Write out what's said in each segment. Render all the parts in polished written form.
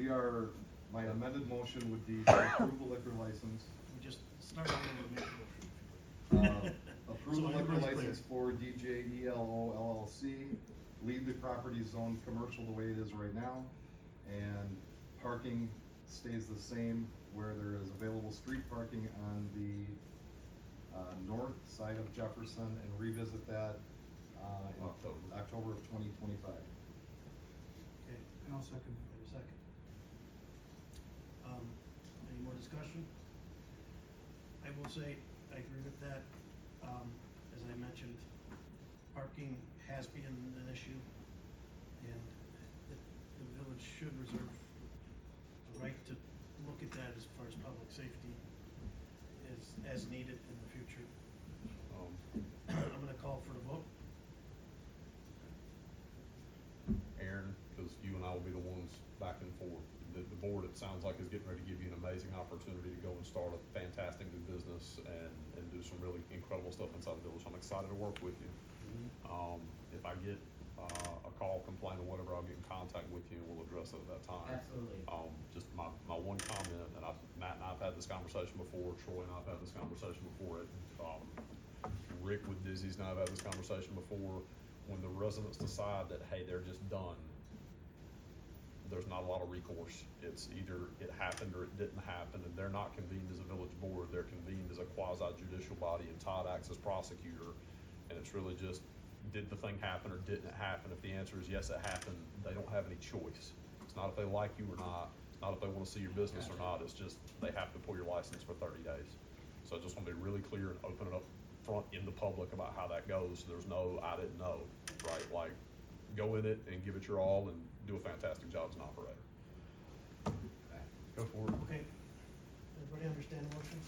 my amended motion would be to approve the liquor license. We just started with the motion. Approve So the liquor everybody's clear. license for DJELO LLC, leave the property zone commercial the way it is right now, and parking stays the same where there is available street parking on the north side of Jefferson, and revisit that in October of 2025. Okay, And I'll second. wait a second. Any more discussion? I will say, I agree with that. As I mentioned, parking has been an issue, and the village should reserve the right to look at that as far as public safety as needed in the future. I'm gonna call for the vote. Aaron, because you and I will be the ones back and forth. The board, it sounds like, is getting ready to give you an amazing opportunity to go and start a fantastic new business and do some really incredible stuff inside the village. I'm excited to work with you. If I get a call, complaint, or whatever, I'll get in contact with you and we'll address it at that time. Absolutely. Just my one comment, and Matt and I have had this conversation before, Troy and I have had this conversation before, Rick with Dizzy's and I have had this conversation before. When the residents decide that, hey, they're just done, there's not a lot of recourse. It's either it happened or it didn't happen, and they're not convened as a village board, they're convened as a quasi-judicial body, and Todd acts as prosecutor, and it's really just, did the thing happen or didn't it happen? If the answer is yes, it happened, they don't have any choice. It's not if they like you or not, it's not if they wanna see your business or not, it's just, they have to pull your license for 30 days. So I just wanna be really clear and open it up front in the public about how that goes. There's no, I didn't know, right? Like, go in it and give it your all and do a fantastic job as an operator. Go for it. Okay. Everybody understand the motion?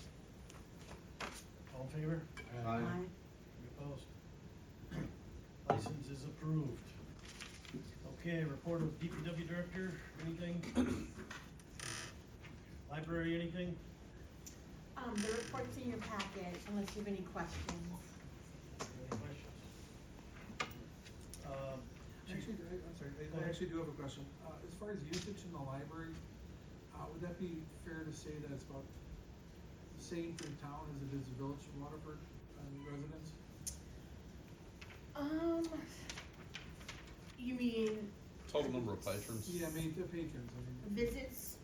All in favor? Aye. Any opposed? License is approved. Okay, report of DPW director, anything? Library, anything? The report's in your packet, unless you have any questions. Any questions? Actually, I'm sorry, I actually do have a question. As far as usage in the library, would that be fair to say that it's about the same for the town as it is the village of Waterford residents? You mean Total number of patrons? Yeah, I mean, the patrons, I mean. visits?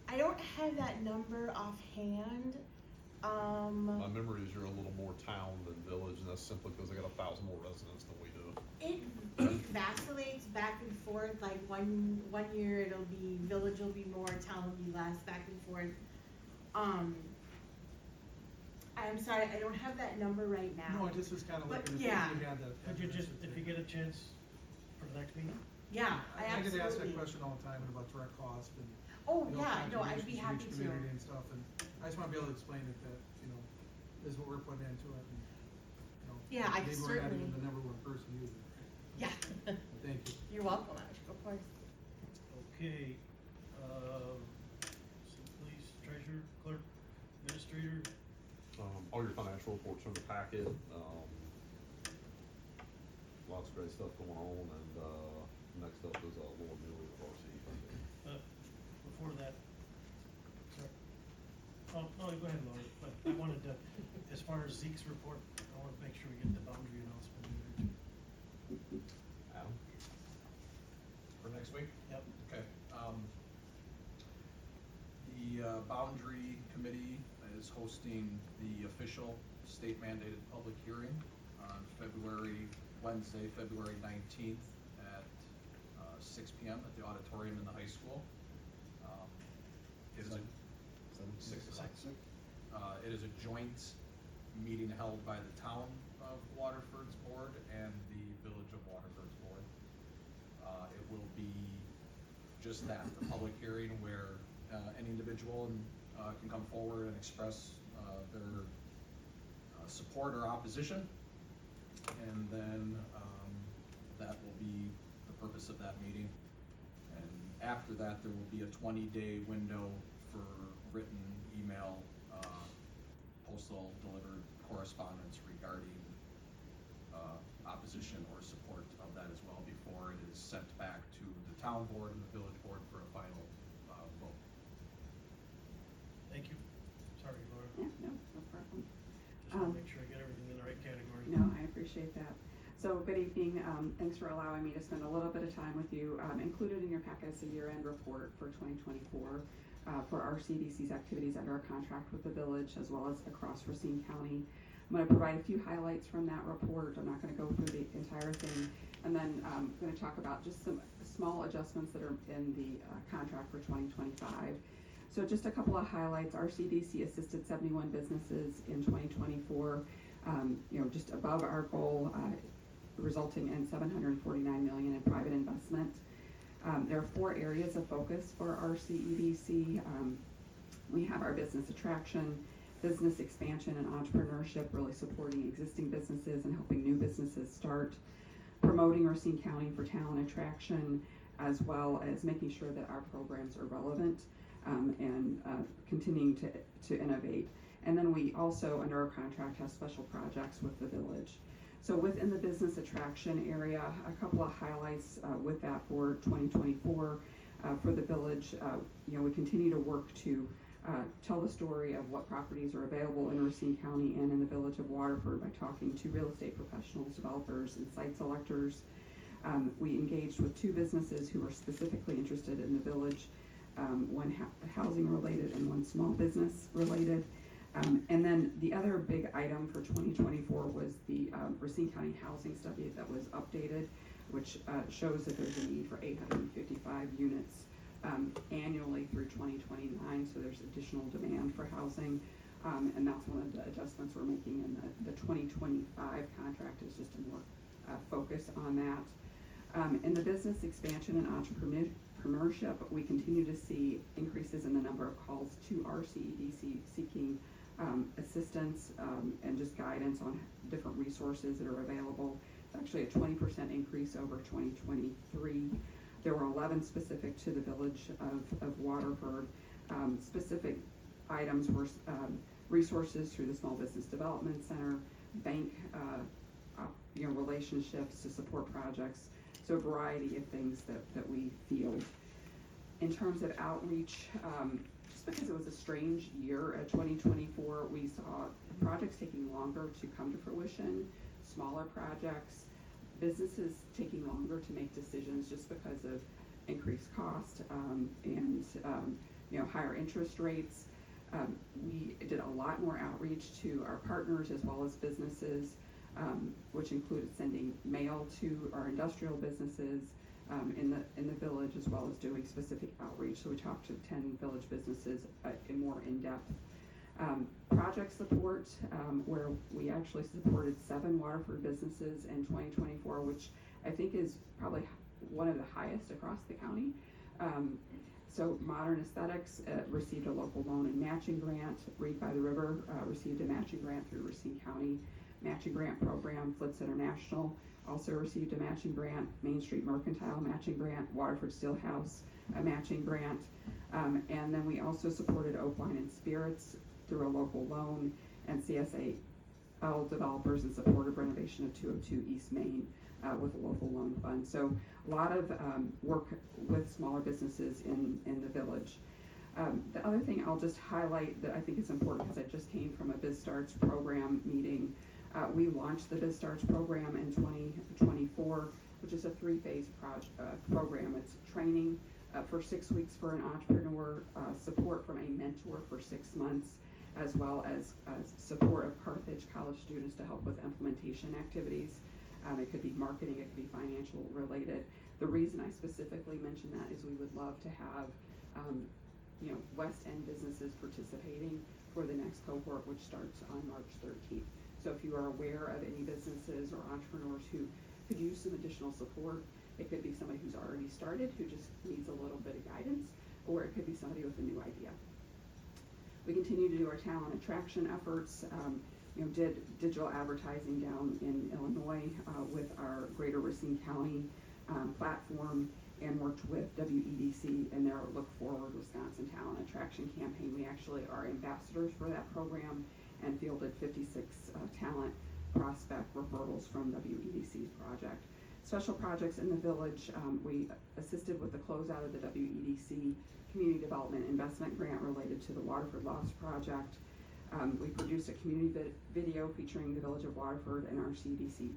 I don't have that number offhand. My memory is you're a little more town than village, and that's simply because they got 1,000 more residents than we do. It vacillates back and forth, like one year it'll be, village will be more, town will be less, back and forth. I'm sorry, I don't have that number right now. No, I just was kind of But, looking yeah. if you had that. Could you just, if you get a chance for the next meeting? Yeah, I I get absolutely. asked that question all the time about direct cost and. Oh, you know, yeah, no, I'd be contributions happy each to. community and stuff, and I just wanna be able to explain it that, you know, this is what we're putting into it, and, you know. Yeah, I can maybe we're not even certainly- the number one person using it, right? Yeah. Thank you. You're welcome, of course. Okay, police, treasurer, clerk, administrator, All your financial reports are in the packet. Lots of great stuff going on, and next up is Lord Miller with RCEDC. before that, sorry. Oh, no, go ahead, Laurie, but I wanted to, as far as Zeke's report, I wanna make sure we get the boundary announcement in here too. Adam? For next week? Yep. Okay. The Boundary Committee is hosting the official state mandated public hearing on Wednesday, February 19th at 6 p.m. at the auditorium in the high school. It is a 6 o'clock. It is a joint meeting held by the town of Waterford's board and the village of Waterford's board. It will be just that, the public hearing where any individual can come forward and express their support or opposition. And then that will be the purpose of that meeting. And after that, there will be a 20-day window for written, email, postal delivered correspondence regarding opposition or support of that as well before it is sent back to the town board and the village board for a final vote. Thank you. Sorry, Laura. Yeah, no problem. Just want to make sure I get everything in the right category. No, I appreciate that. So good evening. Thanks for allowing me to spend a little bit of time with you. Included in your packet is a year-end report for 2024 for RCEDC's activities under a contract with the village as well as across Racine County. I'm going to provide a few highlights from that report. I'm not going to go through the entire thing. And then I'm going to talk about just some small adjustments that are in the contract for 2025. So just a couple of highlights. RCEDC assisted 71 businesses in 2024, just above our goal, resulting in $749 million in private investment. There are 4 areas of focus for RCEDC. We have our business attraction, business expansion and entrepreneurship, really supporting existing businesses and helping new businesses start, promoting Racine County for talent attraction, as well as making sure that our programs are relevant and continuing to innovate. And then we also, under our contract, have special projects with the village. So within the business attraction area, a couple of highlights with that for 2024. For the village, we continue to work to tell the story of what properties are available in Racine County and in the village of Waterford by talking to real estate professionals, developers, and site selectors. We engaged with 2 businesses who were specifically interested in the village, one housing related and one small business related. And then the other big item for 2024 was the Racine County housing study that was updated, which shows that there's a need for 855 units annually through 2029, so there's additional demand for housing, and that's one of the adjustments we're making in the 2025 contract, is just a more focus on that. In the business expansion and entrepreneurship, we continue to see increases in the number of calls to RCEDC seeking assistance and just guidance on different resources that are available. It's actually a 20% increase over 2023. There were 11 specific to the village of Waterford. Specific items were resources through the Small Business Development Center, bank relationships to support projects, so a variety of things that we field. In terms of outreach, just because it was a strange year at 2024, we saw projects taking longer to come to fruition, smaller projects, businesses taking longer to make decisions just because of increased cost and higher interest rates. We did a lot more outreach to our partners as well as businesses, which included sending mail to our industrial businesses in the village, as well as doing specific outreach. So we talked to 10 village businesses more in depth. Project support, where we actually supported 7 Waterford businesses in 2024, which I think is probably one of the highest across the county. So Modern Aesthetics received a local loan and matching grant. Read by the River received a matching grant through Racine County matching grant program. Flips International also received a matching grant. Main Street Mercantile matching grant. Waterford Steelhouse a matching grant. And then we also supported Oak Wine and Spirits through a local loan, and CSAL developers in support of renovation of 202 East Main with a local loan fund. So a lot of work with smaller businesses in the village. The other thing I'll just highlight that I think is important, because I just came from a BizStarts program meeting. We launched the BizStarts program in 2024, which is a 3-phase program. It's training for 6 weeks for an entrepreneur, support from a mentor for 6 months, as well as support of Carthage College students to help with implementation activities. It could be marketing, it could be financial related. The reason I specifically mention that is we would love to have West End businesses participating for the next cohort, which starts on March 13th. So if you are aware of any businesses or entrepreneurs who could use some additional support, it could be somebody who's already started who just needs a little bit of guidance, or it could be somebody with a new idea. We continue to do our talent attraction efforts. Did digital advertising down in Illinois with our Greater Racine County platform, and worked with WEDC in their Look Forward Wisconsin Talent Attraction campaign. We actually are ambassadors for that program and fielded 56 talent prospect referrals from WEDC's project. Special projects in the village, we assisted with the closeout of the WEDC Community Development Investment Grant related to the Waterford Lofts project. We produced a community video featuring the Village of Waterford and RCEDC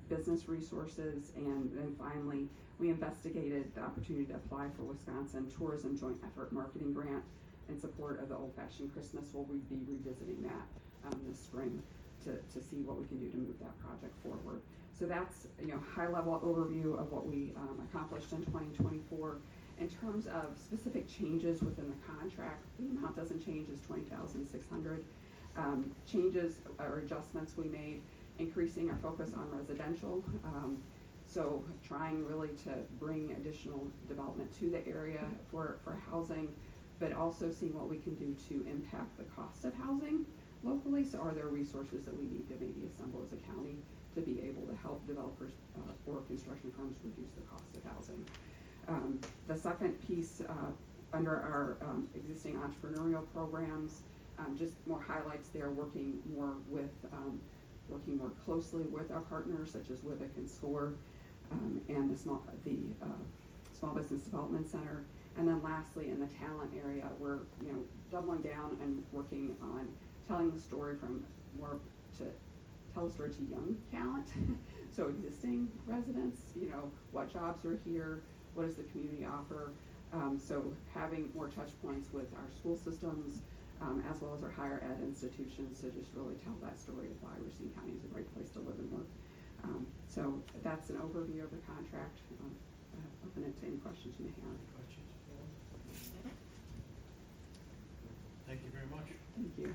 business resources, and then finally, we investigated the opportunity to apply for Wisconsin Tourism Joint Effort Marketing Grant in support of the Old Fashioned Christmas. We'll be revisiting that this spring to see what we can do to move that project forward. So that's, high-level overview of what we accomplished in 2024. In terms of specific changes within the contract, the amount doesn't change, is $20,600. Changes or adjustments we made, increasing our focus on residential. So trying really to bring additional development to the area for housing, but also seeing what we can do to impact the cost of housing locally. So are there resources that we need to maybe assemble as a county to be able to help developers or construction firms reduce the cost of housing? The second piece, under our existing entrepreneurial programs, just more highlights there, working more closely with our partners such as WIBIC and SCORE, and the Small Business Development Center. And then lastly, in the talent area, we're doubling down and working on telling the story tell the story to young talent. So existing residents, what jobs are here, what does the community offer? So having more touch points with our school systems, as well as our higher ed institutions, to just really tell that story of why Racine County is a great place to live and work. So that's an overview of the contract. Open it to any questions you may have. Questions? Thank you very much. Thank you.